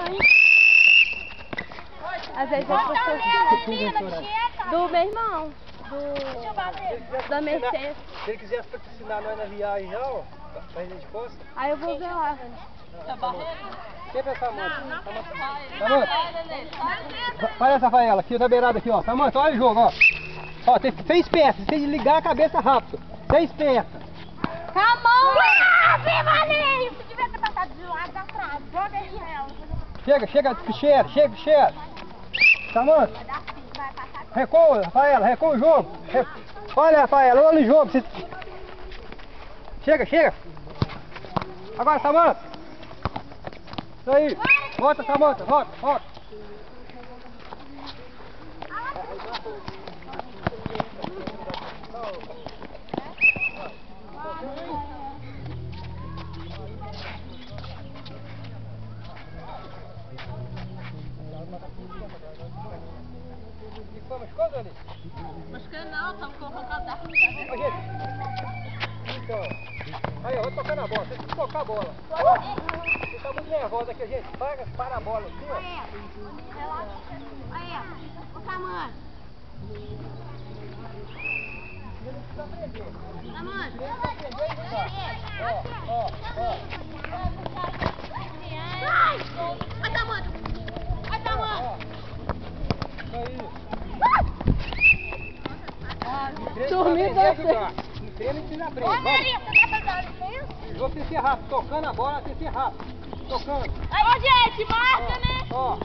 hein? Às vezes eu sou do meu irmão, da Mercedes. Se ele quisesse patrocinar nós na viagem já, ó, pra Ilha de Costa. Aí eu vou ver lá, velho. Sempre essa Samanta. Samanta. Olha essa Rafaela aqui na beirada aqui, ó. Samanta, olha o jogo, ó. Ó, tem 6 peças. Você ligar a cabeça rápido. 6 peças. Calma! Viva ali! Você devia ter passado de lado atrás. Joga aí nela. Chega, Picheiro, chega. Samanta. Recua, Rafaela, recua o jogo. Olha, Rafaela, olha o jogo. Chega. Agora, Samanta. Isso aí. Volta, Samanta, volta. Machucou, Dani? Machucou não, estamos com o casaco. Então, aí, ó, vou tocar na bola. Você tem que tocar a bola. Você tá muito nervosa aqui, gente. Para a bola aqui, ó. Aí, ó. O tamanho. Vai, tamanho. Dormi você. Não treina e na frente. Ô, Maria, você tá fazendo isso? Você ser rápido, tocando a bola, você ser rápido. Tocando. Ô, gente, marca, né? Ó.